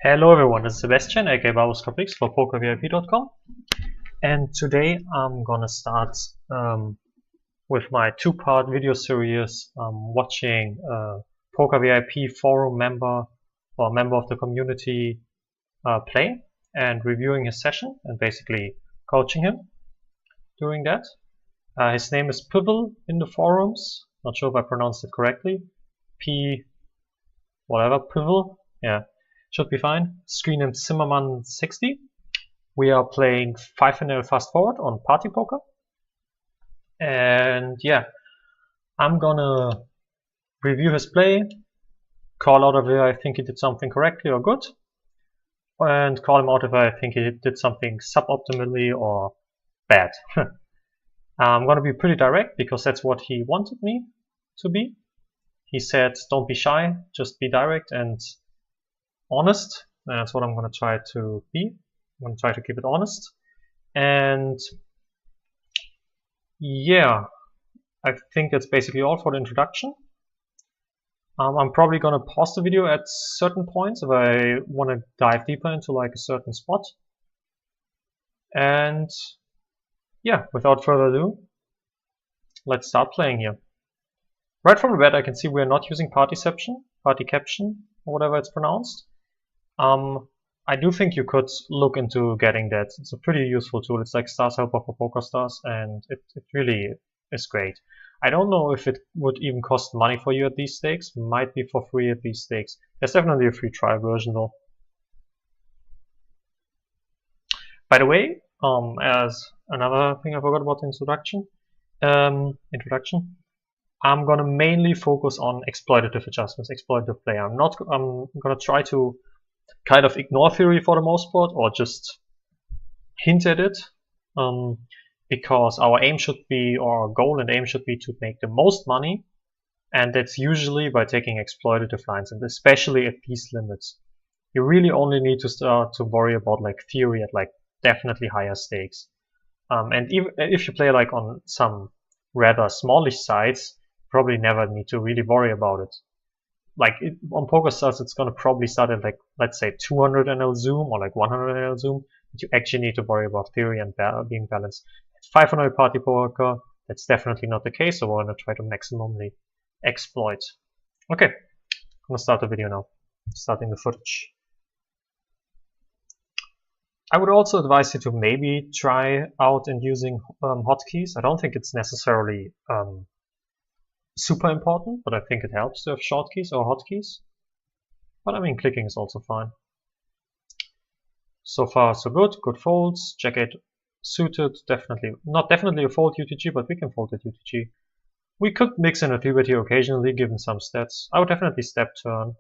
Hello everyone, this is Sebastian, aka PWLL for PokerVIP.com, and today I'm gonna start with my two-part video series watching PokerVIP forum member or member of the community play and reviewing his session and basically coaching him during that. His name is PWLL in the forums, not sure if I pronounced it correctly, whatever, PWLL, yeah. Should be fine. Screen name Zimmerman60. We are playing 5-0 fast forward on party poker. And yeah, I'm gonna review his play, call out if I think he did something correctly or good, and call him out if I think he did something suboptimally or bad. I'm gonna be pretty direct because that's what he wanted me to be. He said, don't be shy, just be direct and honest. That's what I'm going to try to be. I'm going to try to keep it honest. And yeah, I think that's basically all for the introduction. I'm probably going to pause the video at certain points if I want to dive deeper into like a certain spot. And yeah, without further ado, let's start playing here. Right from the bat, I can see we're not using party caption, or whatever it's pronounced. I do think you could look into getting that. It's a pretty useful tool. It's like Stars Helper for PokerStars, and it really is great. I don't know if it would even cost money for you at these stakes. Might be for free at these stakes. There's definitely a free trial version though. By the way, as another thing I forgot about the introduction, I'm gonna mainly focus on exploitative adjustments, exploitative play. I'm gonna try to kind of ignore theory for the most part, or just hint at it, because our aim should be, or our goal and aim should be to make the most money, and that's usually by taking exploitative lines, and especially at these limits. You really only need to start to worry about like theory at like definitely higher stakes. And even if you play like on some rather smallish sides, probably never need to really worry about it. Like on PokerStars, it's gonna probably start at like, let's say 200 NL zoom or like 100 NL zoom, but you actually need to worry about theory and being balanced. At 500 party poker, that's definitely not the case, so we're gonna try to maximally exploit. Okay, I'm gonna start the video now, starting the footage. I would also advise you to maybe try out and using hotkeys. I don't think it's necessarily super important, but I think it helps to have shortkeys or hotkeys. But I mean, clicking is also fine. So far, so good. Good folds. Jack 8 suited. Definitely, not definitely a fold UTG, but we can fold at UTG. We could mix in a 3-bet here occasionally, given some stats. I would definitely step turn.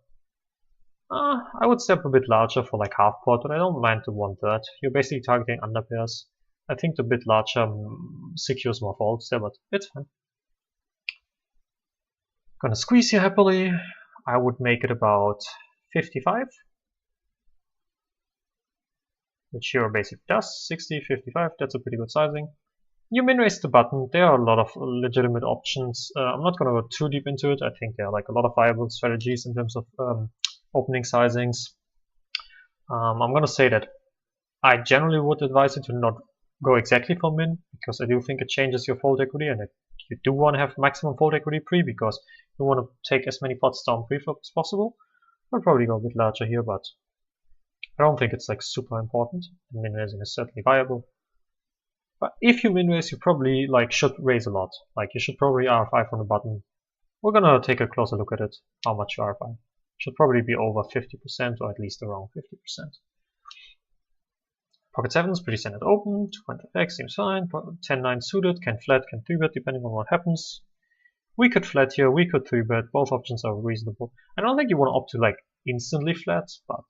I would step a bit larger for like half pot, but I don't mind the 1/3. You're basically targeting under pairs. I think the bit larger secures more folds there, but it's fine. Gonna squeeze here happily. I would make it about 55, which here basically does 60, 55. That's a pretty good sizing. You min raise the button. There are a lot of legitimate options. I'm not gonna go too deep into it. I think there are like a lot of viable strategies in terms of opening sizings. I'm gonna say that I generally would advise you to not go exactly for min, because I do think it changes your fold equity, and you do want to have maximum fold equity pre, because you want to take as many pots down pre-flop as possible. I'll probably go a bit larger here, but I don't think it's like super important. And min raising is certainly viable. But if you min raise, you probably like should raise a lot. Like you should probably R5 on the button. We're gonna take a closer look at it, how much you R5. Should probably be over 50%, or at least around 50%. Pocket 7 is pretty standard open, 2.5x seems fine, 10-9 suited, can flat, can 3-bet depending on what happens. We could flat here, we could 3-bet, both options are reasonable. I don't think you want to opt to like instantly flat, but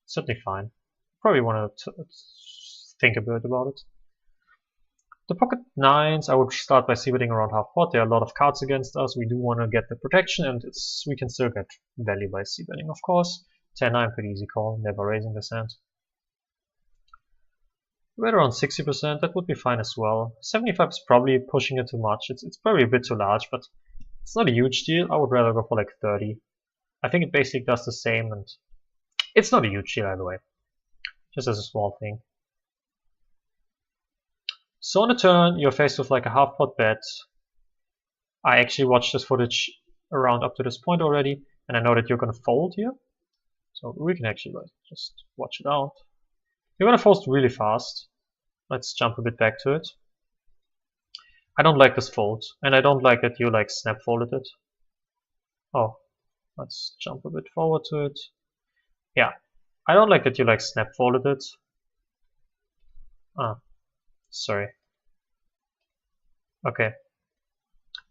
certainly fine. Probably want to think a bit about it. The pocket 9s, I would start by c-betting around half pot. There are a lot of cards against us, we do want to get the protection, and we can still get value by c-betting of course. 10-9, pretty easy call, never raising this hand. Right around 60%, that would be fine as well. 75 is probably pushing it too much. It's probably a bit too large, but it's not a huge deal. I would rather go for like 30. I think it basically does the same, and It's not a huge deal either way, just as a small thing. So on the turn, you're faced with like a half pot bet. I actually watched this footage around up to this point already, and I know that you're gonna fold here. So we can actually like just watch it out. You're gonna fold really fast. Let's jump a bit back to it. I don't like this fold, and I don't like that you like snap folded it. Oh, let's jump a bit forward to it. Yeah, I don't like that you like snap folded it. Ah, sorry. Okay.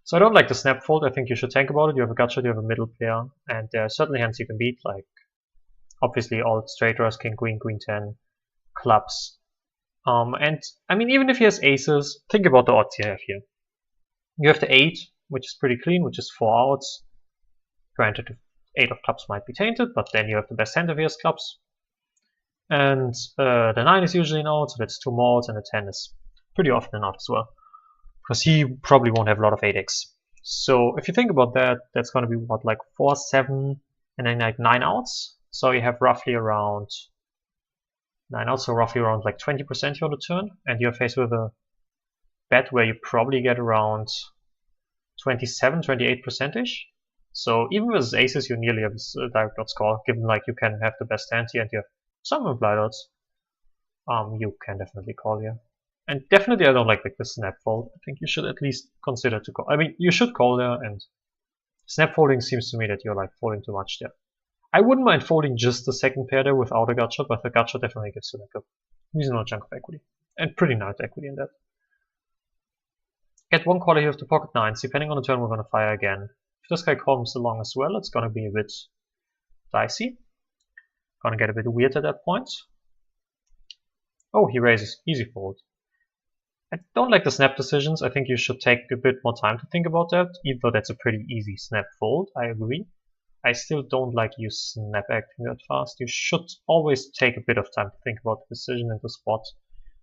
So I don't like the snap fold. I think you should think about it. You have a gut shot, you have a middle pair, and there are certainly hands you can beat, like obviously all straight draws, king, queen, queen 10, clubs. And I mean, even if he has aces, think about the odds you have here. You have the 8, which is pretty clean, which is 4 outs. Granted, the 8 of clubs might be tainted, but then you have the best hand if he has clubs. And the 9 is usually an out, so that's 2 more outs, and the 10 is pretty often an out as well, because he probably won't have a lot of 8x. So if you think about that, that's going to be what, like 4, 7, and then like 9 outs. So you have roughly around 9 outs, so roughly around like 20% on the turn, and you're faced with a bet where you probably get around 27, 28%-ish. So even with his aces, you nearly have a direct odds call, given like you can have the best hand here and you have some implied odds. You can definitely call here. And definitely I don't like the snap fold. I think you should at least consider to call. I mean, you should call there, and snap folding seems to me that you're like folding too much there. I wouldn't mind folding just the second pair there without a gut shot, but the gut shot definitely gives you like a reasonable chunk of equity. And pretty nice equity in that. Get one caller here with the pocket 9s. Depending on the turn, we're going to fire again. If this guy comes along as well, it's going to be a bit dicey. Going to get a bit weird at that point. Oh, he raises. Easy fold. I don't like the snap decisions. I think you should take a bit more time to think about that, even though that's a pretty easy snap fold. I agree. I still don't like you snap acting that fast. You should always take a bit of time to think about the decision and the spot.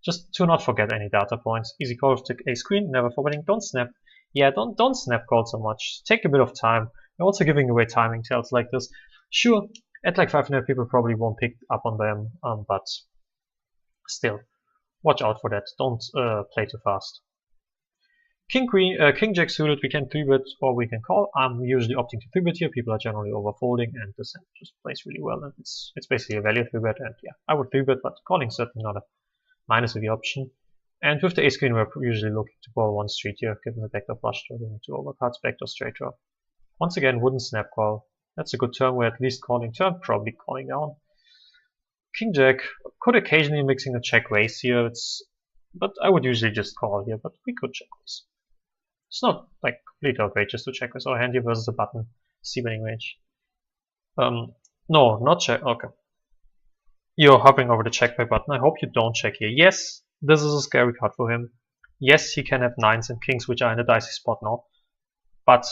Just to not forget any data points. Easy call with the ace queen, never forgetting. Don't snap. Yeah, don't snap call so much. Take a bit of time. You're also giving away timing tells like this. Sure, at like 500 people probably won't pick up on them, but still, watch out for that. Don't play too fast. King queen, king jack suited, we can 3-bet or we can call. I'm usually opting to 3-bet here. People are generally overfolding, and this hand just plays really well. And it's basically a value 3-bet, and yeah, I would 3-bet, but calling is certainly not a minus of the option. And with the ace queen, we're usually looking to ball one street here, given the backdoor flush draw, given 2 overcards, backdoor straight draw. Once again, wouldn't snap call. That's a good turn. We're at least calling turn, probably calling down. King jack could occasionally mixing a check raise here. But I would usually just call here. But we could check raise. It's not like completely outrageous to check raise our hand here versus a button c-betting range. No, not check. Okay. You're hovering over the check back button. I hope you don't check here. Yes, this is a scary card for him. Yes, he can have 9s and kings, which are in a dicey spot now. But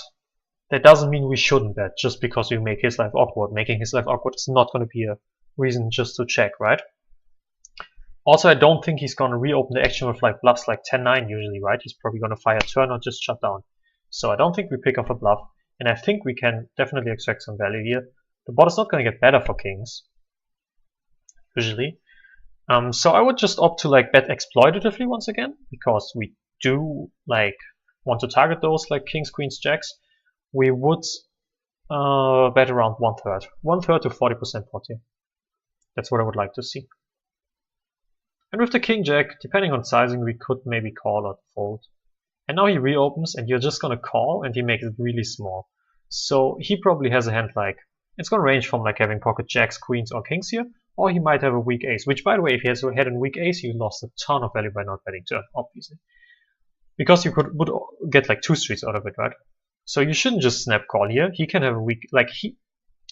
that doesn't mean we shouldn't bet just because we make his life awkward. Making his life awkward is not going to be a reason just to check, right? Also, I don't think he's going to reopen the action with like bluffs like 10-9 usually, right? He's probably going to fire turn or just shut down. So I don't think we pick off a bluff. And I think we can definitely extract some value here. The board is not going to get better for kings, usually. So I would just opt to like bet exploitatively once again, because we do like want to target those like kings, queens, jacks. We would bet around 1/3. 1/3 to 40% pot here. That's what I would like to see. And with the king jack, depending on sizing, we could maybe call or fold. And now he reopens and you're just gonna call and he makes it really small. So he probably has a hand like, it's gonna range from like having pocket jacks, queens or kings here, or he might have a weak ace, which by the way, if he has had a weak ace, you lost a ton of value by not betting turn, obviously. Because you would get like 2 streets out of it, right? So you shouldn't just snap call here. He can have a weak, like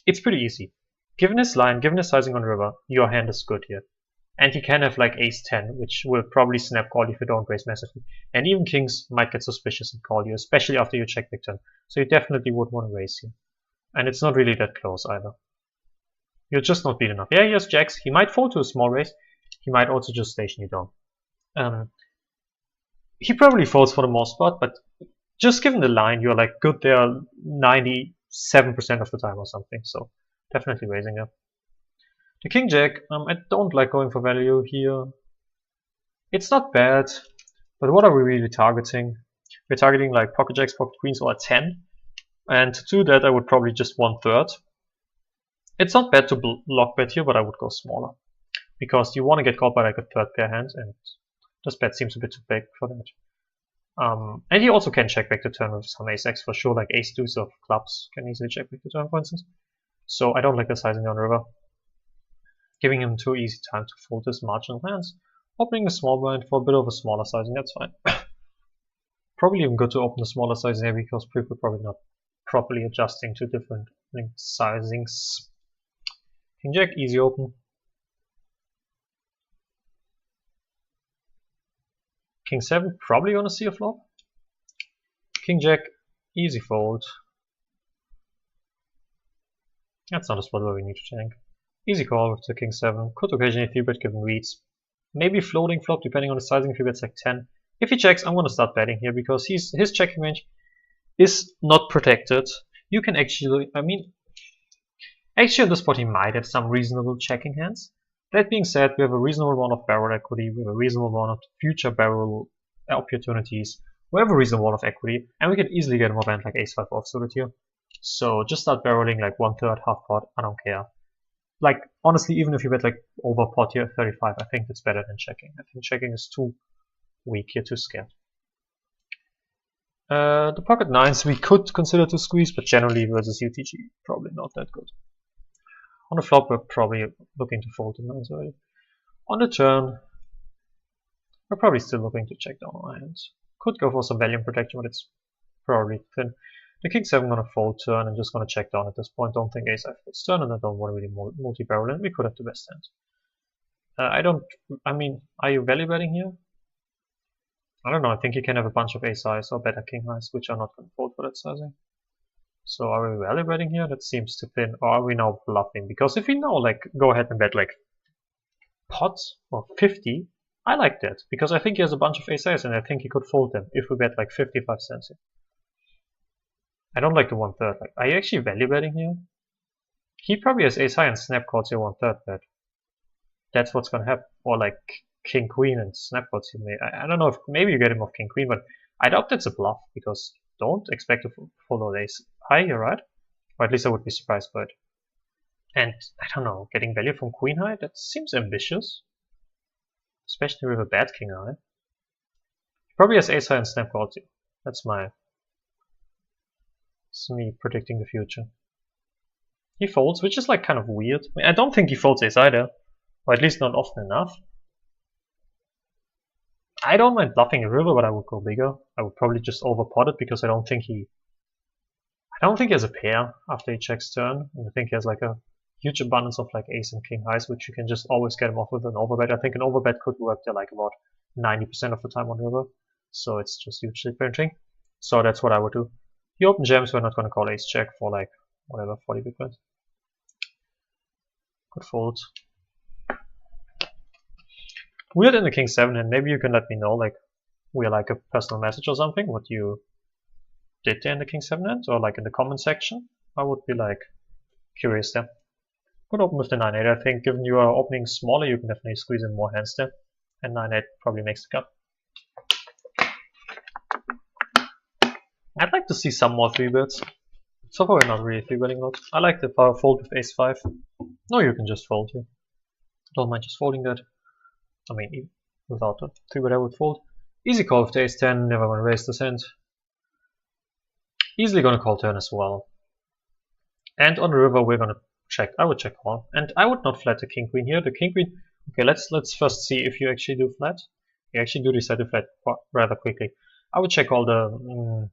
it's pretty easy. Given his line, given his sizing on river, your hand is good here. And he can have like ace 10, which will probably snap call if you don't raise massively. And even kings might get suspicious and call you, especially after you check big turn. So you definitely would want to raise here. And it's not really that close either. You're just not beat enough. Yeah, he has jacks. He might fold to a small raise. He might also just station you down. He probably folds for the most part, but just given the line, you're like good there 97% of the time or something. So definitely raising up. The king jack, I don't like going for value here. It's not bad, but what are we really targeting? We're targeting like pocket jacks, pocket queens, or a 10. And to do that, I would probably just 1/3. It's not bad to block bet here, but I would go smaller. Because you want to get called by like a third pair hand, and this bet seems a bit too big for that. And he also can check back the turn with some ace-x for sure, like ace-deuce of clubs can easily check back the turn, for instance. So I don't like the sizing on river. Giving him too easy time to fold his marginal hands. Opening the small blind for a bit of a smaller sizing, that's fine. Probably even good to open the smaller sizing here because people are probably not properly adjusting to different sizings. King jack, easy open. King 7, probably gonna see a flop. King jack, easy fold. That's not a spot where we need to tank. Easy call with the king 7. Could occasionally 3-bet given reads. Maybe floating flop depending on the sizing if he bets like 10. If he checks, I'm gonna start betting here because his checking range is not protected. You can actually, actually on this spot he might have some reasonable checking hands. That being said, we have a reasonable amount of barrel equity, we have a reasonable amount of future barrel opportunities, we have a reasonable amount of equity, and we can easily get more band like ace-5 offsuited here. So just start barreling like 1/3, half pot, I don't care. Like, honestly, even if you bet like over pot here at 35, I think it's better than checking. I think checking is too weak here, too scared. The pocket 9s we could consider to squeeze, but generally versus UTG, probably not that good. On the flop, we're probably looking to fold the 9s already. On the turn, we're probably still looking to check down our hands. Could go for some value protection, but it's probably thin. The king 7 gonna fold turn and just gonna check down at this point. Don't think ace-5 folds turn, and I don't want to really multi-barrel, and we could have the best hand. Are you value betting here? I don't know, I think you can have a bunch of ace-highs or better king-highs, which are not gonna fold for that sizing. So are we value betting here? That seems too thin. Or are we now bluffing? Because if we now like go ahead and bet like pots or 50, I like that. Because I think he has a bunch of ace-highs and I think he could fold them if we bet like 55 cents here. I don't like the 1/3. Like, are you actually value betting here? He probably has ace-high and snap calls here 1/3 bet. That's what's gonna happen. Or like king queen and snap calls here. I don't know if maybe you get him off king queen, but I doubt that's a bluff because don't expect to follow ace high here, right? Or at least I would be surprised by it. And I don't know, getting value from queen high, that seems ambitious. Especially with a bad king high. Probably has ace high and snap calls here. That's me predicting the future. He folds, which is like kind of weird. I don't think he folds ace either. Or at least not often enough. I don't mind bluffing a river, but I would go bigger. I would probably just overpot it because I don't think he has a pair after he checks turn. And I think he has like a huge abundance of like ace and king highs, which you can just always get him off with an overbet. I think an overbet could work there like about 90% of the time on river. So it's just hugely printing. So that's what I would do. He open jams, we're not gonna call ace check for like whatever 40 big blinds. Good fold. Weird in the king 7 and maybe you can let me know like we're like a personal message or something what you did there in the king 7 hand or like in the comment section. I would be like curious there. Good open with the 9-8. I think given you are opening smaller you can definitely squeeze in more hands there and 9-8 probably makes the cut. I'd like to see some more 3-bets. So far we're not really 3-betting a lot. I like the power fold with ace-5. No, you can just fold here. Don't mind just folding that. I mean, without a 3-bet I would fold. Easy call with the ace-10, never gonna raise this hand. Easily gonna call turn as well. And on the river we're gonna check. I would check call. And I would not flat the king-queen here. The king-queen... Okay, let's first see if you actually do flat. You actually do decide to flat rather quickly. I would check all the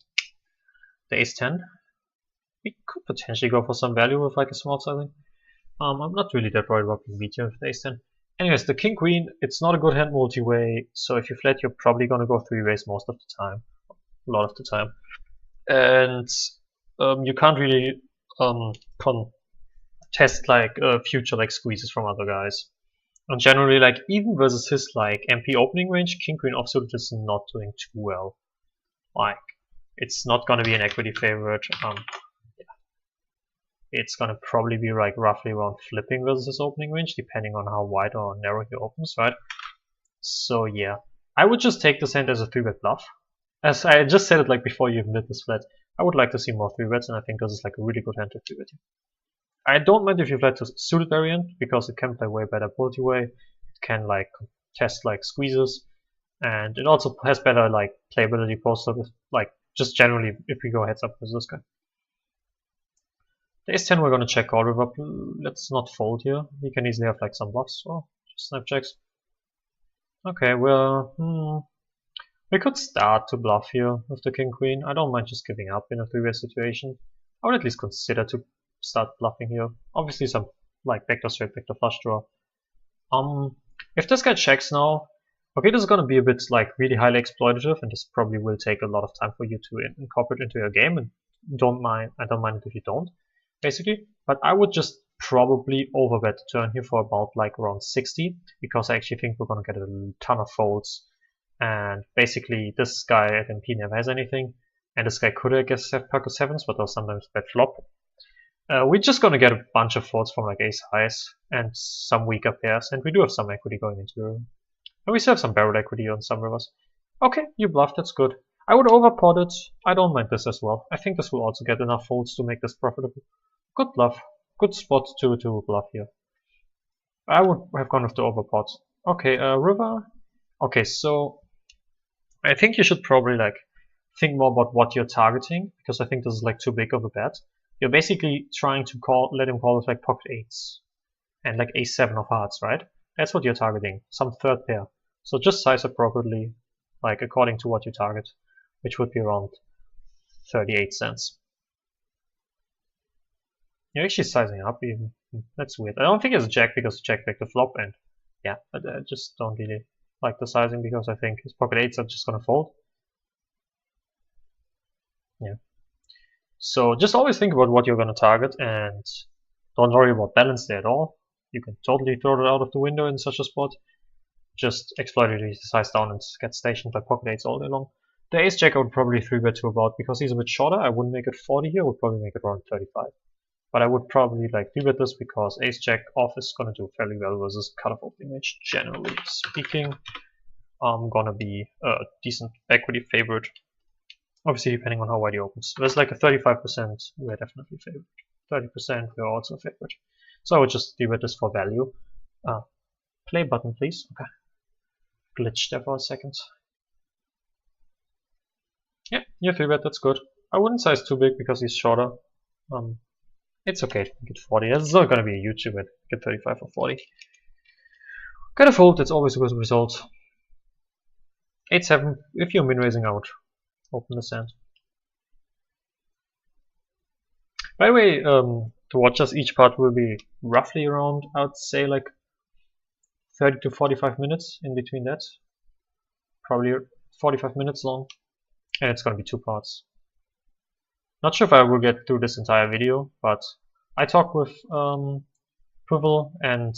ace-10. We could potentially go for some value with like a small sizing. I'm not really that worried about being beat here with the ace-10. Anyways, the king-queen, it's not a good hand multi-way, so if you flat you're probably gonna go 3-ways most of the time. A lot of the time. And you can't really contest like future like squeezes from other guys. And generally like even versus his like MP opening range, king-queen offsuited is not doing too well. Like, it's not gonna be an equity favorite. Yeah. it's gonna probably be like roughly around flipping versus his opening range, depending on how wide or narrow he opens, right? So yeah, I would just take this hand as a 3-bet bluff. As I just said it like before you even did this flat, I would like to see more 3-bets, and I think this is like a really good hand to 3-bet. I don't mind if you flat to suited variant, because it can play way better multi-way, it can like test like squeezes, and it also has better like playability post-up, like just generally if we go heads up with this guy. The ace-10 we're gonna check call river. Let's not fold here. He can easily have like some bluffs. Oh, just snap checks. Okay, well, we could start to bluff here with the king queen. I don't mind just giving up in a 3-way situation. I would at least consider to start bluffing here. Obviously some like backdoor straight, backdoor flush draw. If this guy checks now, okay, this is gonna be a bit like really highly exploitative, and this probably will take a lot of time for you to incorporate into your game, and I don't mind it if you don't, basically. But I would just probably overbet the turn here for about like around 60, because I actually think we're gonna get a ton of folds. And basically this guy at MP never has anything, and this guy could I guess have pocket 7s, but they'll sometimes bet flop. We're just gonna get a bunch of folds from like ace highs and some weaker pairs, and we do have some equity going into it. And we still have some barrel equity on some rivers. Okay, you bluffed, that's good. I would overpot it. I don't mind this as well. I think this will also get enough folds to make this profitable. Good bluff. Good spot to bluff here. I would have gone with the overpot. Okay, river. Okay, so I think you should probably like think more about what you're targeting, because I think this is like too big of a bet. You're basically trying to let him call with like pocket 8s and like ace-7 of hearts, right? That's what you're targeting, some third pair. So just size appropriately, like according to what you target, which would be around 38 cents. You're actually sizing up even. That's weird. I don't think it's a jack because jack back the flop, and yeah, but I just don't really like the sizing because I think his pocket 8s are just gonna fold. Yeah. So just always think about what you're gonna target, and don't worry about balance there at all. You can totally throw it out of the window in such a spot. Just exploitably size down and get stationed by pocket 8s all day long. The ace jack I would probably 3-bet to about, because he's a bit shorter. I wouldn't make it 40 here, I would probably make it around 35. But I would probably like 3-bet this because ace jack off is gonna do fairly well versus cutoff opening range. Generally speaking, I'm gonna be a decent equity favorite. Obviously depending on how wide he opens. There's like a 35% we're definitely favored. 30% we're also favored. So I would just 3-bet this for value. Play button please. Okay. Glitched there for a second. Yeah, you 3-bet, that's good. I wouldn't size too big because he's shorter. It's okay to get 40. That's not gonna be a huge bet. Get 35 or 40. Gotta fold, that's always a good result. 8-7, if you're min raising out, open the sand. By the way, to watch us, each part will be roughly around, I would say like 30 to 45 minutes in between that. Probably 45 minutes long. And it's gonna be 2 parts. Not sure if I will get through this entire video, but I talked with Pruvel, and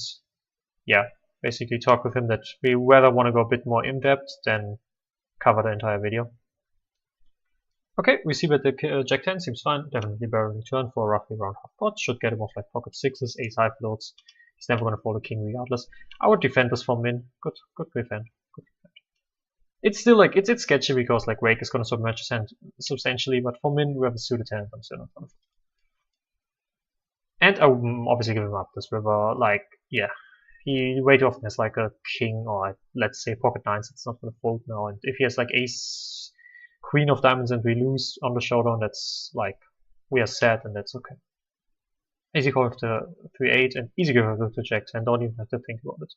yeah, basically talk with him that we rather want to go a bit more in depth than cover the entire video. Okay, we see that the Jack 10 seems fine, definitely barreling turn for roughly around half pot, should get him off like pocket 6s, ace high floats. He's never gonna fold a king regardless. I would defend this for min. Good defend. Good defend. It's still like it's sketchy because like rake is gonna submerge his hand substantially, but for min we have a suited hand. I'm still not gonna fold. And I would obviously give him up this river. Like yeah, he way too often has like a king or let's say pocket 9s. It's not gonna fold now. And if he has like ace, queen of diamonds and we lose on the showdown, that's like we are sad, and that's okay. Easy call with the 3-8 and easy give with the Jack 10. Don't even have to think about it.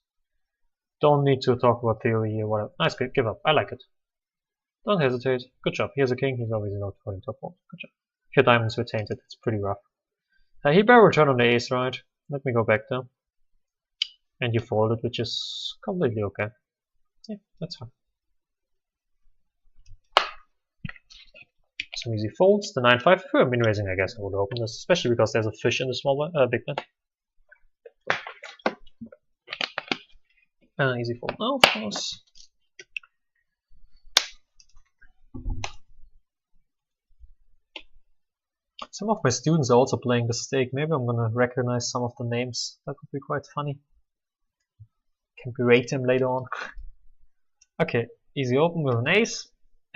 Don't need to talk about theory or whatever. Nice pick, give up. I like it. Don't hesitate. Good job. He has a king. He's obviously not going top fold. Good job. If your diamonds were tainted, it's pretty rough. He barrel return on the ace, right? Let me go back there. And you folded, which is completely okay. Yeah, that's fine. Some easy folds. The 9-5. If we were min raising, I guess I would open this, especially because there's a fish in the small big blind. Easy fold now, of course. Some of my students are also playing the stake. Maybe I'm gonna recognize some of the names. That would be quite funny. Can berate them later on. Okay, easy open with an ace.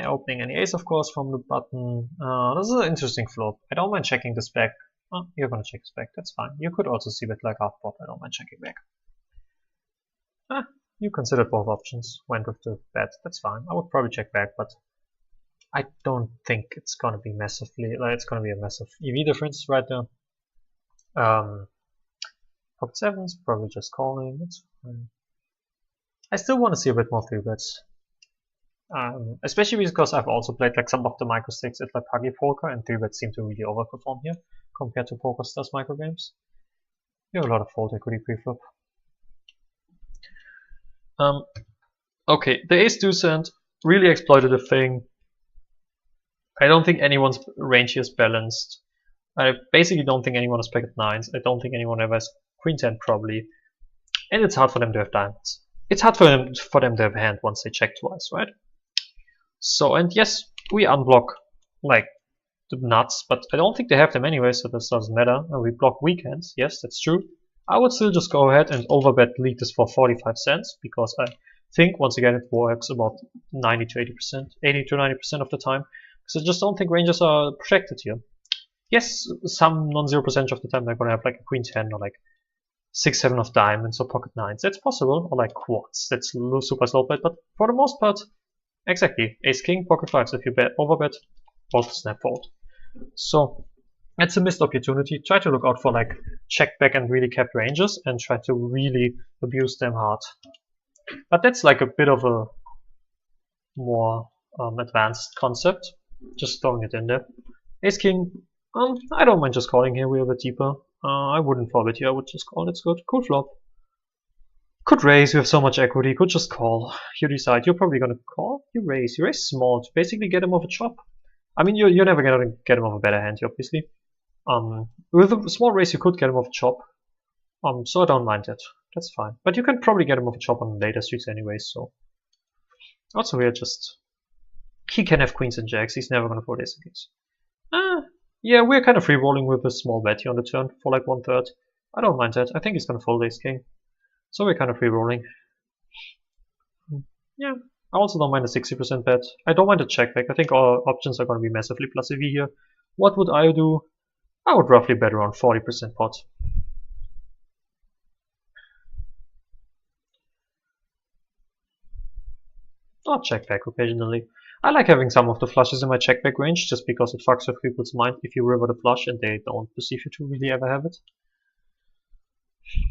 Opening any ace, of course, from the button. This is an interesting flop. I don't mind checking this back. Oh, you're gonna check this back. That's fine. You could also see it like half pot. I don't mind checking back. You considered both options. Went with the bet. That's fine. I would probably check back, but I don't think it's gonna be massively. Like, it's gonna be a massive EV difference right now. Pocket sevens, probably just calling. That's fine. I still want to see a bit more 3-bets. Especially because I've also played like some of the micro stakes at like Puggy Poker, and 3-bets seem to really overperform here compared to PokerStars micro games. You have a lot of fold equity pre-flop. Okay, the ace deuce hand really exploited a thing. I don't think anyone's range here is balanced. I basically don't think anyone has packet nines. I don't think anyone ever has queen 10 probably. And it's hard for them to have diamonds. It's hard for them to have a hand once they check twice, right? So, and yes, we unblock like the nuts, but I don't think they have them anyway, so this doesn't matter. And we block weekends, yes, that's true. I would still just go ahead and overbet lead this for 45 cents, because I think once again it works about 90 to 80%, 80 to 90% of the time. Because I just don't think ranges are protected here. Yes, some non-zero percentage of the time they're gonna have like a queen 10 or like 6-7 of diamonds or pocket nines. That's possible, or like quads. That's super slow bet, but for the most part, exactly. Ace king, pocket fives. If you bet overbet, both snap fold. So it's a missed opportunity. Try to look out for like check back and really capped ranges and try to really abuse them hard. But that's like a bit of a more advanced concept. Just throwing it in there. Ace king. I don't mind just calling here. We're a bit deeper. I wouldn't fold it here. I would just call. It's good. Cool flop. Could raise. You have so much equity. Could just call. You decide. You're probably gonna call. You raise. You raise small to basically get him off a chop. I mean, you're never gonna get him off a better hand here, obviously. With a small raise, you could get him off a chop. So I don't mind that. That's fine. But you can probably get him off a chop on later streets anyway. So also here, just he can have queens and jacks. He's never gonna fold ace and kings. Yeah, we're kind of free rolling with a small bet here on the turn for like 1/3. I don't mind that. I think he's gonna fold ace king. So we're kind of free rolling. Yeah, I also don't mind a 60% bet. I don't mind a check back. I think our options are gonna be massively plus EV here. What would I do? I would roughly bet around 40% pot. Or check back occasionally. I like having some of the flushes in my check back range just because it fucks with people's mind if you river the flush and they don't perceive you to really ever have it.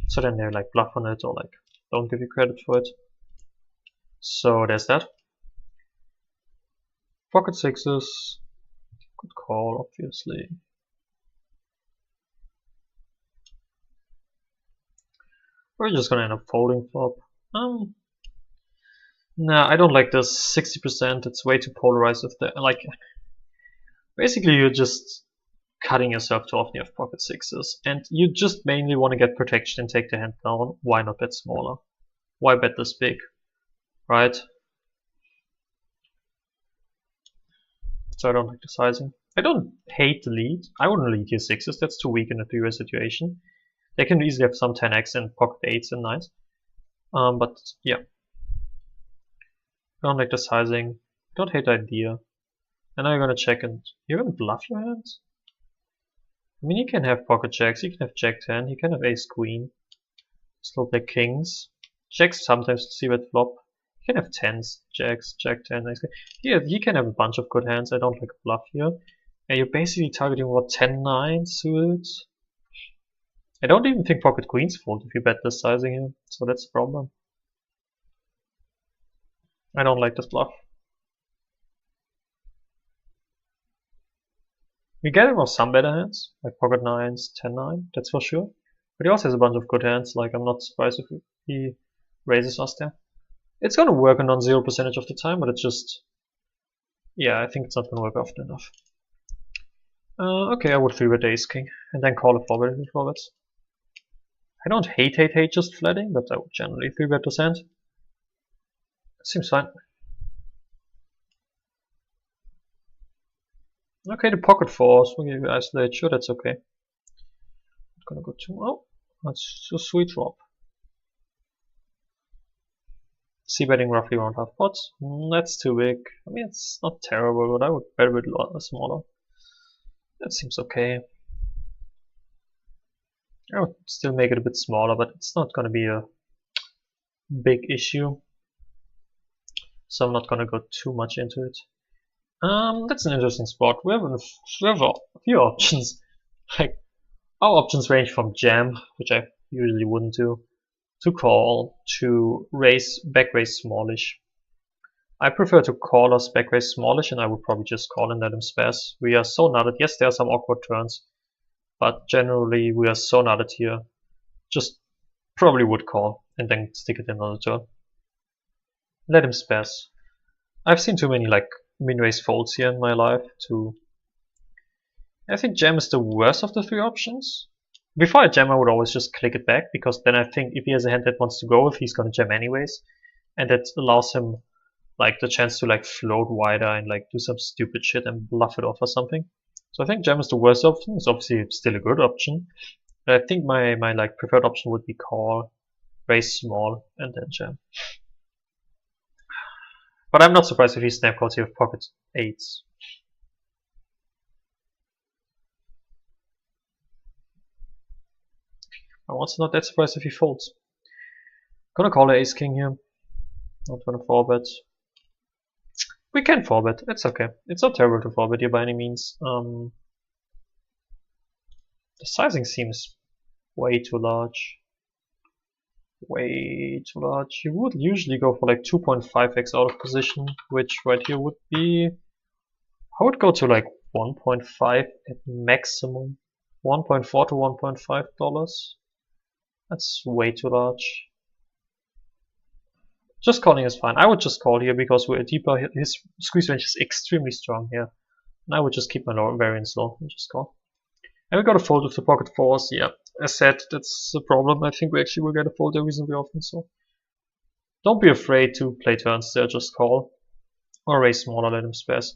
So then they like bluff on it or like don't give you credit for it. So there's that. Pocket sixes. Good call, obviously. We're just gonna end up folding flop. Nah, I don't like this 60%. It's way too polarized with the like. Basically, you're just cutting yourself too often. You have pocket sixes, and you just mainly want to get protection and take the hand down. Why not bet smaller? Why bet this big, right? So I don't like the sizing. I don't hate the lead. I wouldn't lead here sixes. That's too weak in a 3-way situation. They can easily have some 10x and pocket 8s and 9s. But yeah. I don't like the sizing. Don't hate the idea. And now you're gonna check and you're gonna bluff your hands? I mean, you can have pocket jacks, you can have jack 10, you can have ace queen. Slow play kings. Jacks sometimes see bet flop. You can have 10s, jacks, jack 10, ace queen. Yeah, you can have a bunch of good hands. I don't like a bluff here. And you're basically targeting what, 10-9 suits? I don't even think pocket queens fold if you bet this sizing here, so that's the problem. I don't like this bluff. We get him with some better hands, like pocket 9s, 10-9, that's for sure. But he also has a bunch of good hands, like I'm not surprised if he raises us there. It's gonna work a non-zero percentage of the time, but it's just... yeah, I think it's not gonna work often enough. Okay, I would 3-bet ace king, and then call a 4-bet with 4-bets. I don't hate just flatting, but I would generally 3-bet this hand. Seems fine. Okay, the pocket fours. We isolate. Sure, that's okay. Not gonna go too. Oh, that's a sweet drop. C betting roughly around half pots. That's too big. I mean, it's not terrible, but I would bet a bit smaller. That seems okay. I would still make it a bit smaller, but it's not gonna be a big issue. So I'm not gonna go too much into it. That's an interesting spot. We have a few options. Like, our options range from jam, which I usually wouldn't do, to call, to back raise smallish. I prefer to call us back raise smallish, and I would probably just call and let him spaz. We are so nutted. Yes, there are some awkward turns, but generally we are so nutted here. Just probably would call and then stick it in another turn. Let him spaz. I've seen too many like min-raise folds here in my life to... I think jam is the worst of the three options. Before I jam, I would always just click it back, because then I think if he has a hand that wants to go with, he's gonna jam anyways, and that allows him like the chance to like float wider and like do some stupid shit and bluff it off or something. So I think jam is the worst option. It's obviously still a good option, but I think my like preferred option would be call, raise small, and then jam. But I'm not surprised if he snap calls here with pocket eights. I'm also not that surprised if he folds. Gonna call the ace king here. Not gonna 4-bet. We can 4-bet. It's okay. It's not terrible to 4-bet here by any means. The sizing seems way too large. Way too large. You would usually go for like 2.5x out of position, which right here would be... I would go to like 1.5 at maximum. 1.4 to 1.5 dollars. That's way too large. Just calling is fine. I would just call here because we're deeper. His squeeze range is extremely strong here. And I would just keep my variance low and just call. And we got a fold with the pocket fours. Yeah, as said, that's the problem. I think we actually will get a fold there reasonably often. So don't be afraid to play turns there. Just call. Or raise smaller, let him spaz.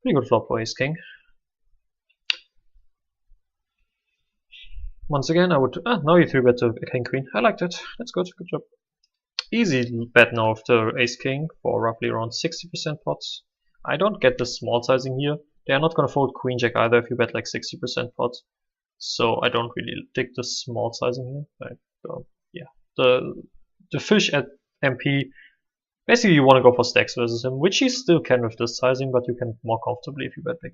Pretty good flop for ace king. Once again, I would... now you 3-bet to king queen. I like that. That's good. Good job. Easy bet now of the ace king for roughly around 60% pots. I don't get the small sizing here. They are not going to fold queen jack either if you bet like 60% pots. So I don't really dig the small sizing here. Yeah, the fish at MP, basically you want to go for stacks versus him, which he still can with this sizing, but you can more comfortably if you bet big.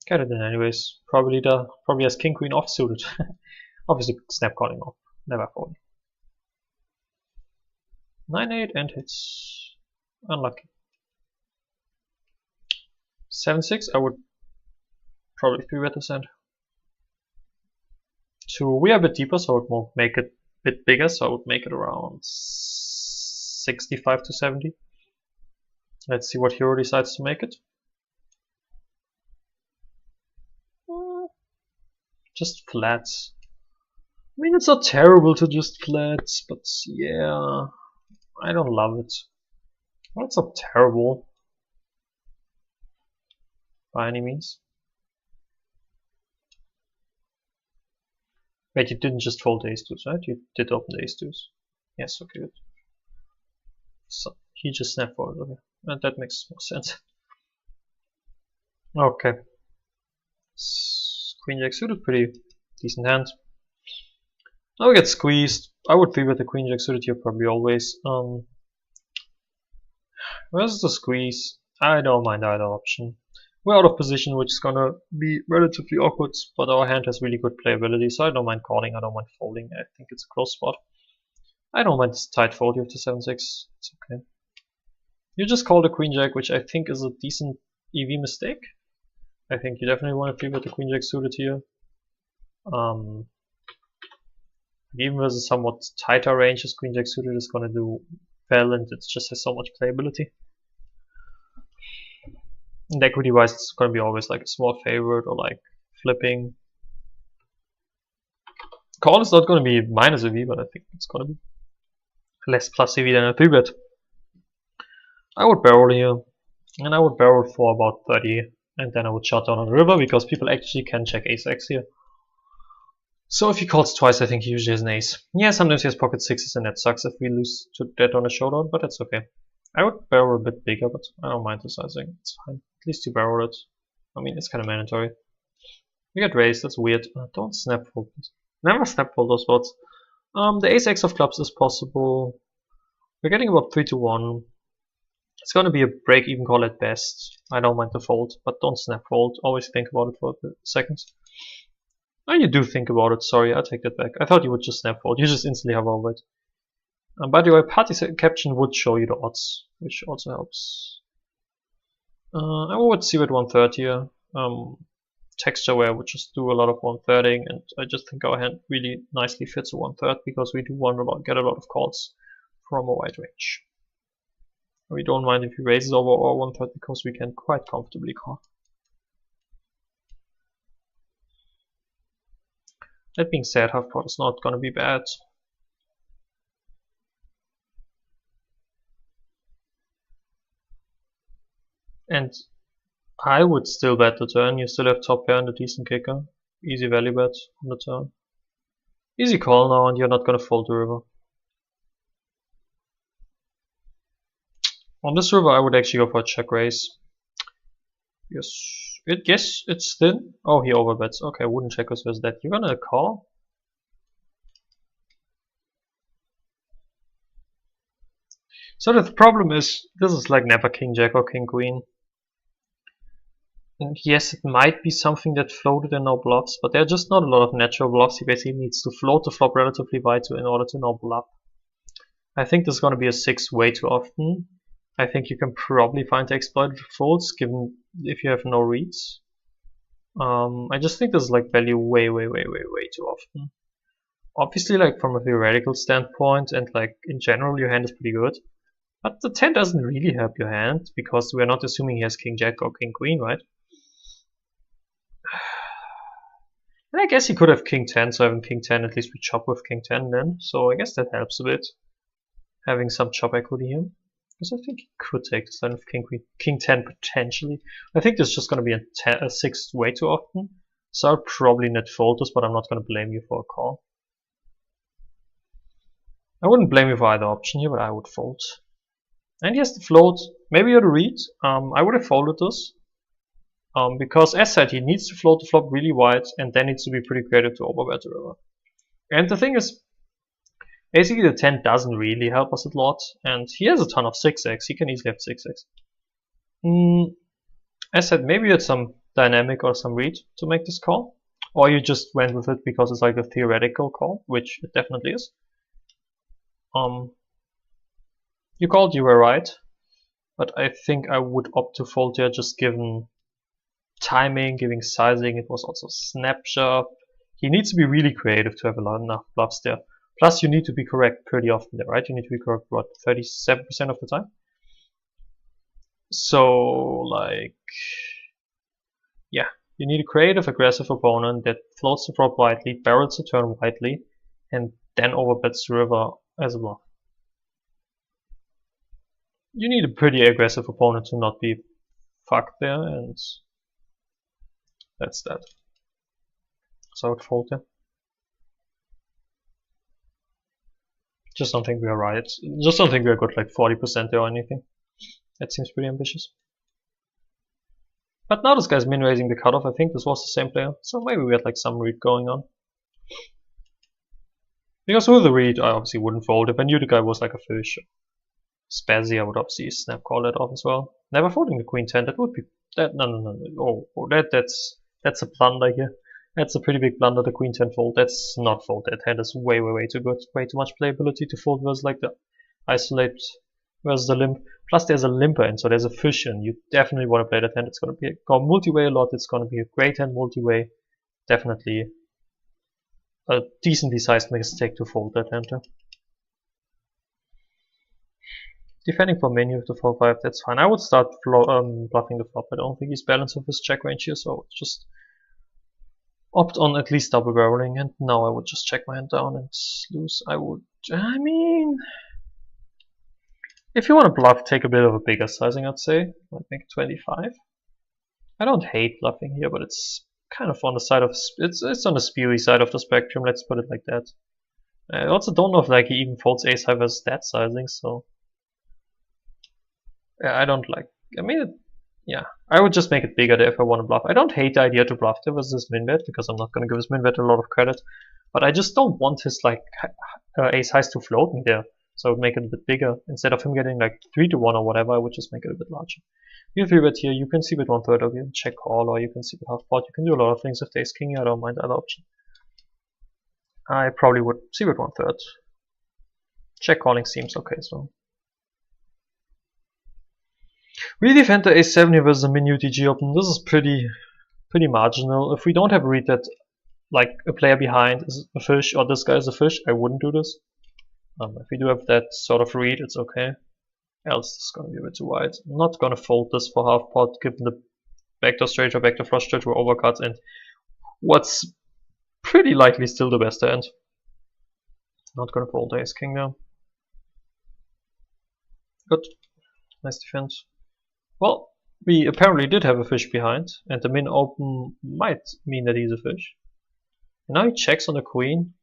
Get it in anyways. Probably has king queen offsuited. Obviously snap calling off. Never folding. 9-8 and hits. Unlucky. 7-6. I would probably 3-bet this hand. We are a bit deeper, so I would make it a bit bigger. So I would make it around 65 to 70. Let's see what hero decides to make it. Just flats. I mean, it's not terrible to just flats, but yeah, I don't love it. Well, it's not terrible by any means. Wait, you didn't just fold the ace-2s, right? You did open the ace-2s. Yes, okay, good. So he just snap folded. Okay, that makes more sense. Okay. Queen jack suited, pretty decent hand. Now we get squeezed. I would 3-bet the queen jack suited here probably always. Where's the squeeze? I don't mind either option. We're out of position, which is gonna be relatively awkward, but our hand has really good playability, so I don't mind calling, I don't mind folding. I think it's a close spot. I don't mind this tight fold here to 7-6. It's okay. You just call the queen jack, which I think is a decent EV mistake. I think you definitely want to 3-bet the queen jack suited here. Even with a somewhat tighter range, this queen jack suited is going to do well, and it just has so much playability. And equity wise, it's going to be always like a small favorite or like flipping. Call is not going to be minus EV, but I think it's going to be less plus EV than a 3-bet. I would barrel here, and I would barrel for about 30, and then I would shut down on the river because people actually can check ace-x here. So if he calls twice, I think he usually has an ace. Yeah, sometimes he has pocket sixes, and that sucks if we lose to that on a showdown, but that's okay. I would barrel a bit bigger, but I don't mind the sizing. It's fine. At least you barrel it. I mean, it's kind of mandatory. We get raised. That's weird. Don't snap fold. Never snap fold those spots. The ace-x of clubs is possible. We're getting about 3 to 1. It's going to be a break-even call at best. I don't mind the fold, but don't snap fold. Always think about it for a second. Oh, you do think about it. Sorry, I take that back. I thought you would just snap fold. You just instantly hover over it. By the way, party caption would show you the odds, which also helps. I would see with 1/3 here. Texture where I would just do a lot of 1/3ing, and I just think our hand really nicely fits a 1/3 because we do get a lot of calls from a wide range. We don't mind if he raises over our 1/3 because we can quite comfortably call. That being said, half pot is not gonna be bad. And I would still bet the turn. You still have top pair and a decent kicker. Easy value bet on the turn. Easy call now, and you're not gonna fold the river. On this river, I would actually go for a check raise. Yes, it's thin. Oh, he overbets. Okay, wooden checkers versus that. You're gonna call? So the problem is, this is like never king jack or king queen. And yes, it might be something that floated and no bluffs, but there are just not a lot of natural bluffs. He basically needs to float the flop relatively wide in order to no bluff. I think this is going to be a 6 way too often. I think you can probably find the exploited folds given if you have no reads. I just think this is like value way too often. Obviously, like from a theoretical standpoint and like in general, your hand is pretty good. But the 10 doesn't really help your hand because we're not assuming he has king jack or king queen, right? And I guess he could have king 10, so having king 10, at least we chop with king 10 then. So I guess that helps a bit, having some chop equity here. Because I think he could take this line with king queen, king 10 potentially. I think this is just going to be a 6 way too often. So I'll probably net fold this, but I'm not going to blame you for a call. I wouldn't blame you for either option here, but I would fold. And he has the float. Maybe you're the read. I would have folded this. Because as said, he needs to float the flop really wide and then needs to be pretty creative to overbet the river. And the thing is, basically the 10 doesn't really help us a lot, and he has a ton of 6x, he can easily have 6x. As said, maybe you had some dynamic or some read to make this call, or you just went with it because it's like a theoretical call, which it definitely is. You called, you were right, but I think I would opt to fold here just given timing, giving sizing. It was also snapshot. He needs to be really creative to have enough bluffs there. Plus you need to be correct pretty often there, right? You need to be correct, what, 37% of the time? So, like, yeah, you need a creative, aggressive opponent that floats the flop widely, barrels the turn widely, and then overbets the river as a bluff. You need a pretty aggressive opponent to not be fucked there, and that's that. So I would fold there. Just don't think we are right. Just don't think we are good like 40% there or anything. That seems pretty ambitious. But now this guy's min-raising the cutoff. I think this was the same player. So maybe we had like some read going on. Because with the read, I obviously wouldn't fold. If I knew the guy was like a fish, spazzy, I would obviously snap call that off as well. Never folding the queen 10. That would be that. No. Oh, that's a blunder here. That's a pretty big blunder, the queen 10 fold. That's not fold. That hand is way too good. Way too much playability to fold versus like the isolate versus the limp. Plus there's a limper in, so there's a fish in. You definitely want to play that hand. It's going to go multi-way a lot. It's going to be a great hand multi-way. Definitely a decently sized mistake to fold that hand. Defending for menu with the 4-5, that's fine. I would start bluffing the flop. I don't think he's balanced with his check range here, so just opt on at least double barreling, and now I would just check my hand down and lose. I mean, If you want to bluff, take a bit of a bigger sizing, I'd say. Like make it 25. I don't hate bluffing here, but it's kind of on the side of it's on the spewy side of the spectrum. Let's put it like that. I also don't know if like he even folds ace high versus that sizing, so yeah, I don't like. I mean, yeah, I would just make it bigger there if I want to bluff. I don't hate the idea to bluff there versus this min bet because I'm not going to give his min bet a lot of credit, but I just don't want his like ace highs to float me there. So I would make it a bit bigger instead of him getting like 3-1 or whatever. I would just make it a bit larger. You 3-bet here, you can see with 1/3 of you check call, or you can see with half pot. You can do a lot of things with ace king. I don't mind either option. I probably would see with 1/3. Check calling seems okay, so we defend the ace7 here versus a min UTG open. This is pretty marginal. If we don't have a read that like a player behind is a fish or this guy is a fish, I wouldn't do this. If we do have that sort of read, it's okay. Else it's gonna be a bit too wide. I'm not gonna fold this for half pot given the backdoor straight or backdoor flush straight or overcuts and what's pretty likely still the best hand. Not gonna fold ace king now. Good. Nice defense. Well, we apparently did have a fish behind, and the min open might mean that he's a fish. And now he checks on the queen.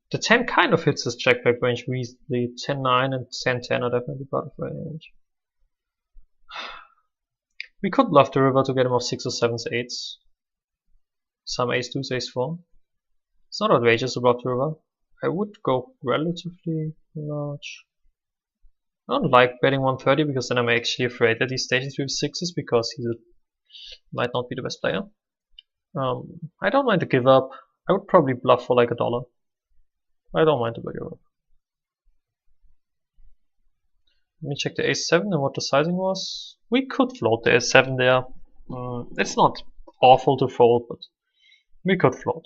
The 10 kind of hits his check back range. The 10-9 and 10-10 are definitely part of range. We could bluff the river to get him off 6 or 7s, 8s. Some ace-2s, ace-4. It's not outrageous to bluff the river. I would go relatively large. I don't like betting 130 because then I'm actually afraid that he stations with 6s because he might not be the best player. I don't mind to give up. I would probably bluff for like $1. I don't mind to give up. Let me check the ace7 and what the sizing was. We could float the ace7 there. It's not awful to fold, but we could float.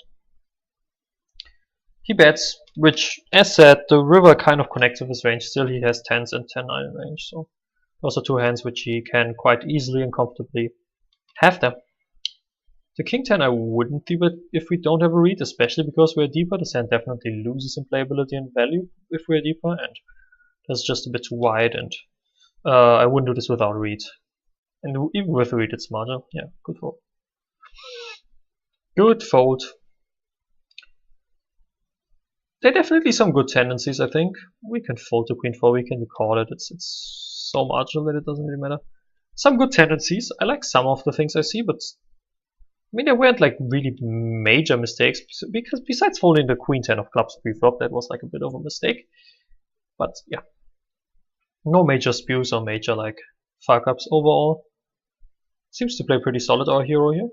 He bets, which, as said, the river kind of connects with his range. Still, he has 10s and 10-9 in range, so those are two hands which he can quite easily and comfortably have them. The king 10 I wouldn't deep it if we don't have a read, especially because we're deeper. This hand definitely loses in playability and value if we're deeper, and that's just a bit too wide, and I wouldn't do this without a read. And even with a read, it's marginal. Yeah, good fold. Good fold. There are definitely some good tendencies, I think. We can fold to queen 4, we can call it. It's so marginal that it doesn't really matter. Some good tendencies. I like some of the things I see, but I mean, there weren't like really major mistakes because besides folding the queen 10 of clubs pre-flop, that was like a bit of a mistake. But yeah, no major spews or major like fuck ups overall. Seems to play pretty solid, our hero here.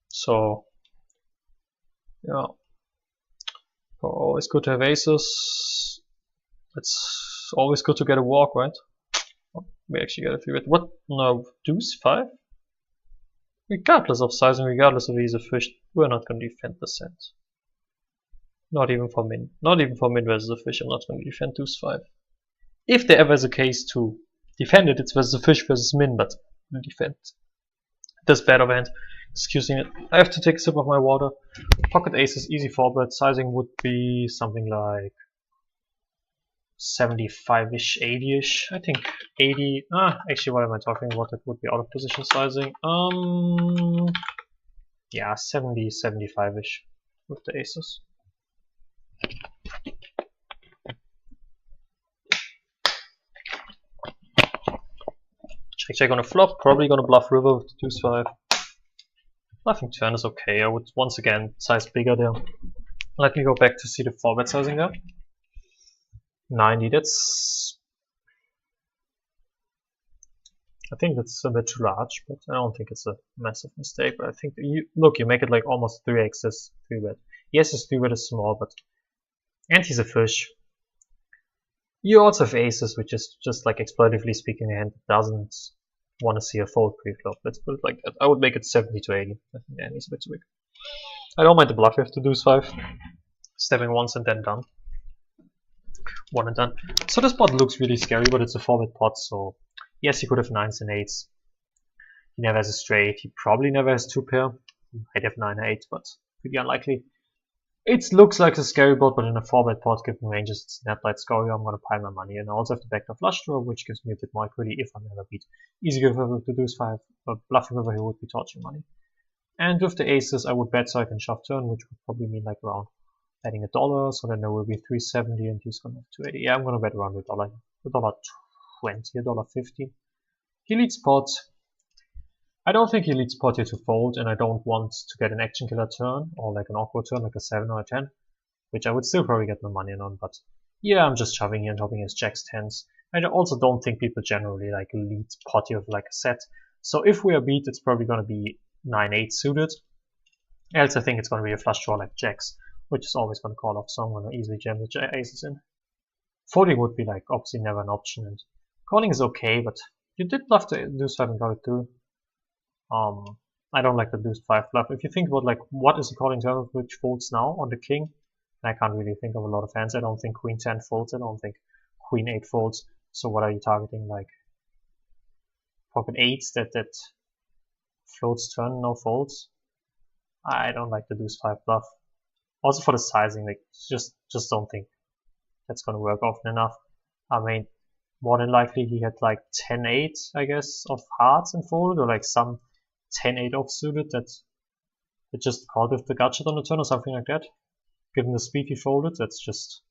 So yeah, always good to have aces. It's always good to get a walk, right? We actually get a 3-bet. What? No, deuce 5? Regardless of sizing, regardless of he's a fish, we're not going to defend the set. Not even for min. Not even for min versus a fish, I'm not going to defend deuce 5. If there ever is a case to defend it, it's versus a fish versus min, but we'll defend this bad of hand. Excuse me, I have to take a sip of my water. Pocket aces, easy 4-bet. Sizing would be something like 75-ish, 80-ish. I think 80. Actually, what am I talking about? That would be out of position sizing. Yeah, 70, 75-ish with the aces. Check on a flop. Probably gonna bluff river with the deuce 5. Bluffing turn is okay. I would once again size bigger there. Let me go back to see the 4-bet sizing there. 90, I think that's a bit too large, but I don't think it's a massive mistake. But I think you make it like almost 3x's 3-bet. Yes, his 3-bet is small, but and he's a fish. You also have aces, which is just like exploitatively speaking, a hand that doesn't want to see a fold pre-flop. Let's put it like that. I would make it 70 to 80. I think yeah, he's a bit too big. I don't mind the bluff if to deuce 5. Stepping once and then done. One and done. So this pot looks really scary, but it's a 4-bet pot, so yes, he could have 9s and 8s. He never has a straight. He probably never has 2 pair. He might have 9 or 8, but pretty unlikely. It looks like a scary board, but in a 4-bet pot, given ranges, it's not that scary. I'm gonna pile my money, and I also have the backdoor flush draw, which gives me a bit more equity if I never beat easy river with the deuce 5, but bluffing river he would be torching money. And with the aces, I would bet so I can shove turn, which would probably mean like around betting $1, so then there will be 370 and he's gonna have 280. Yeah, I'm gonna bet around $1, $1.20, $1.50. He leads pot. I don't think he leads pot here to fold, and I don't want to get an action killer turn or like an awkward turn like a 7 or a 10, which I would still probably get my money in on, but yeah, I'm just shoving here and hoping his jacks 10s. I also don't think people generally like lead pot here with like a set, so if we are beat, it's probably gonna be 9-8 suited. Else I think it's gonna be a flush draw like jacks, which is always gonna call off, so I'm gonna easily jam the aces in. Folding would be like obviously never an option, and calling is okay, but you did bluff the deuce 5 and got it through. I don't like the deuce 5 bluff. If you think about like what is the calling turn which folds now on the king, I can't really think of a lot of hands. I don't think queen 10 folds. I don't think queen 8 folds. So what are you targeting? Like pocket 8s that floats turn, no folds. I don't like the deuce 5 bluff. Also for the sizing, like just don't think that's gonna work often enough. I mean, more than likely he had like 10-8, I guess, of hearts and folded, or like some 10-8 offsuited that just called with the gutshot on the turn or something like that. Given the speed he folded, that's just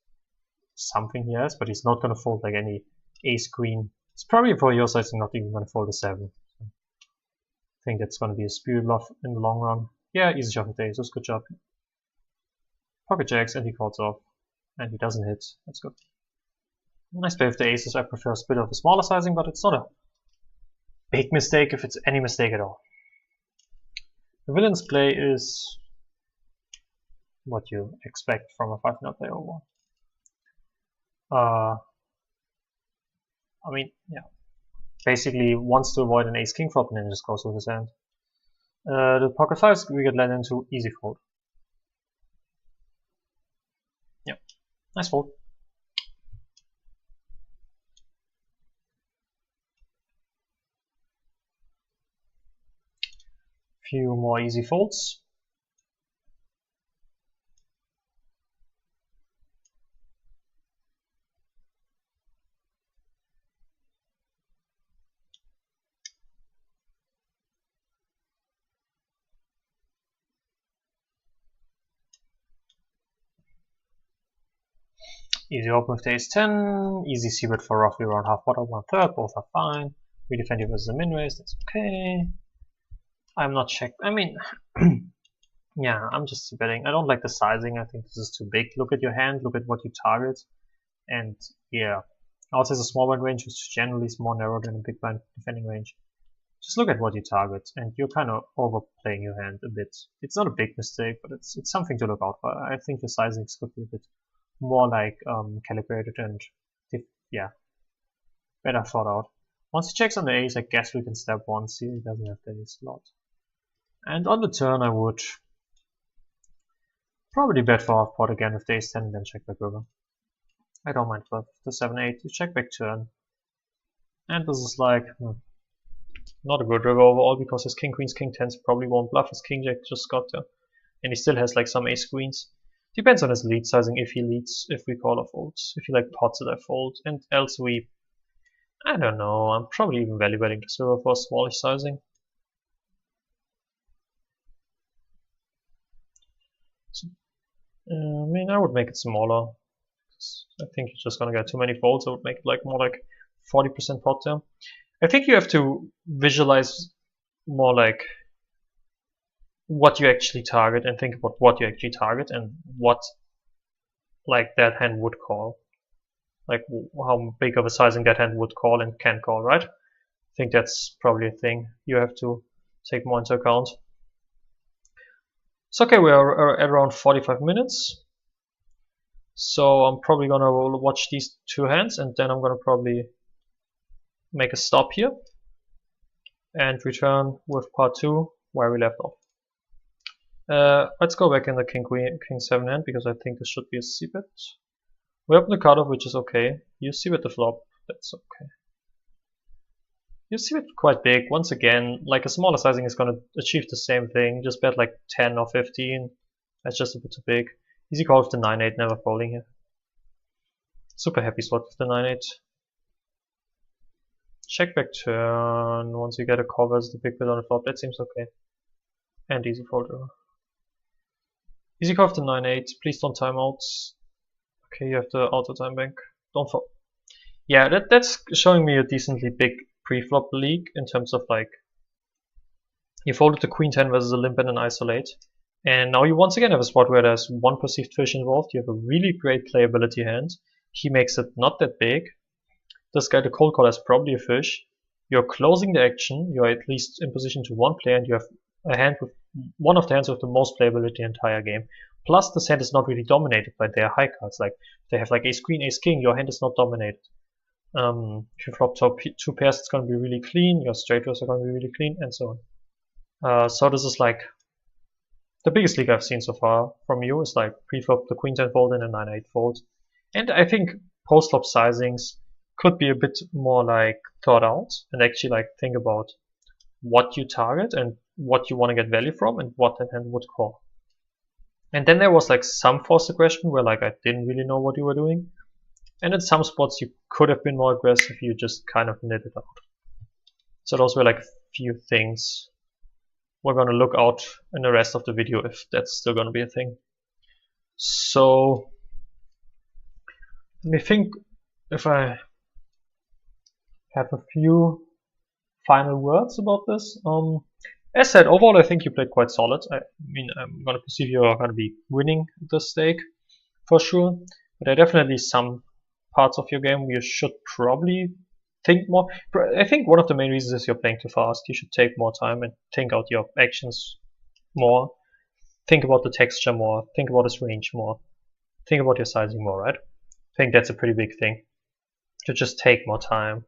something he has, but he's not gonna fold like any ace queen. It's probably for your size not even gonna fold a 7. I think that's gonna be a spew bluff in the long run. Yeah, easy shove with the aces, good job. Pocket jacks and he calls off. And he doesn't hit, that's good. Nice play with the aces. I prefer a bit of a smaller sizing, but it's not a big mistake if it's any mistake at all. The villain's play is what you expect from a 5-0 player over. I mean, yeah. Basically wants to avoid an ace-king flop and then just goes with his hand. The pocket 5s we get led into easy fold. Yep, nice fold. Few more easy folds. Easy open with the ace 10, easy c-bet for roughly around half pot or 1/3, both are fine. We defend it versus a min raise, that's okay. I'm not checked. I mean, yeah, I'm just betting. I don't like the sizing. I think this is too big. Look at your hand, look at what you target. And yeah, also has a small blind range, which generally is more narrow than a big blind defending range. Just look at what you target, and you're kind of overplaying your hand a bit. It's not a big mistake, but it's something to look out for. I think the sizings could be a bit more like calibrated and yeah, better thought out. Once he checks on the ace, I guess we can step one. See, he doesn't have the ace slot. And on the turn, I would probably bet for half pot again with the ace 10 and then check back river. I don't mind for the 7-8. You check back turn. And this is like not a good river overall because his king queens, king 10s probably won't bluff. His king jack just got there. And he still has like some ace queens. Depends on his lead sizing, if he leads, if we call or folds. If he like pots it, I fold. And else we, I don't know, I'm probably even value betting this river for a smallish sizing. So, I mean, I would make it smaller. I think you're just gonna get too many folds. I would make it like more like 40% pot there. I think you have to visualize more like what you actually target and think about what you actually target and what like that hand would call. Like how big of a sizing that hand would call and can call, right? I think that's probably a thing you have to take more into account. So okay, we are at around 45 minutes. So I'm probably gonna watch these two hands and then I'm gonna probably make a stop here and return with part 2 where we left off. Let's go back in the king queen king 7 hand because I think this should be a c-bet. We open the cutoff, which is okay. You c-bet the flop, that's okay. You c-bet quite big. Once again, like a smaller sizing is gonna achieve the same thing. Just bet like 10 or 15. That's just a bit too big. Easy call with the 9-8, never folding here. Super happy spot with the 9-8. Check back turn, once you get a call versus the big bet on the flop, that seems okay. And easy fold over. Easy call with the 9-8, please don't time out. Okay, you have the auto time bank. Don't fold. Yeah, that's showing me a decently big pre-flop leak in terms of like, you folded the queen 10 versus a limp and an isolate. And now you once again have a spot where there's one perceived fish involved. You have a really great playability hand. He makes it not that big. This guy, the cold call, has probably a fish. You're closing the action. You're at least in position to one play, and you have a hand with one of the hands with the most playability the entire game. Plus, this hand is not really dominated by their high cards. Like, if they have like ace queen, ace king, your hand is not dominated. If you flop top two pairs, it's going to be really clean. Your straight draws are going to be really clean, and so on. So this is like the biggest league I've seen so far from you. Is like pre-flop the queen 10 fold and a 9-8 fold, and I think post-flop sizings could be a bit more like thought out and actually like think about what you target and what you want to get value from and what that hand would call. And then there was like some forced aggression where like I didn't really know what you were doing. And in some spots you could have been more aggressive, you just kind of knit it out. So those were like a few things we're going to look out in the rest of the video if that's still going to be a thing. So let me think if I have a few final words about this. As said, overall I think you played quite solid. I mean, I'm going to perceive you're going to be winning this stake for sure. But there are definitely some parts of your game where you should probably think more. I think one of the main reasons is you're playing too fast. You should take more time and think out your actions more. Think about the texture more. Think about his range more. Think about your sizing more, right? I think that's a pretty big thing. To just take more time.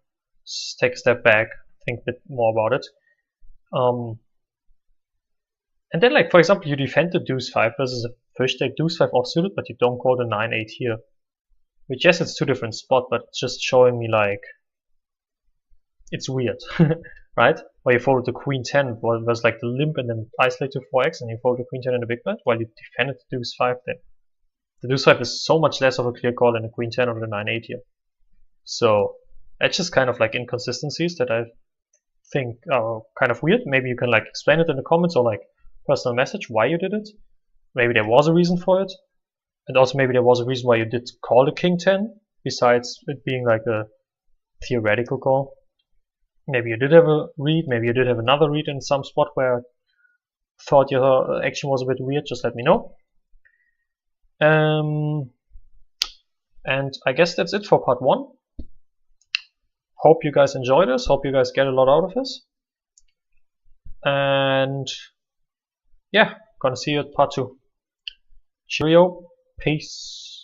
Just take a step back. Think a bit more about it. And then, like, for example, you defend the deuce 5 versus a fish take deuce 5 offsuited, but you don't call the 9-8 here. Which, yes, it's two different spots, but it's just showing me, like, it's weird, right? Where you folded the queen 10 was like the limp and then isolate to 4x, and you fold the queen 10 in the big bet, while you defended the deuce 5 then. The deuce 5 is so much less of a clear call than the queen 10 or the 9-8 here. So, that's just kind of like inconsistencies that I think are kind of weird. Maybe you can like explain it in the comments or like personal message why you did it. Maybe there was a reason for it. And also maybe there was a reason why you did call the king 10, besides it being like a theoretical call. Maybe you did have a read, maybe you did have another read in some spot where I thought your action was a bit weird, just let me know. And I guess that's it for part 1. Hope you guys enjoy this, hope you guys get a lot out of this. And yeah, gonna see you at part 2. Cheerio, peace.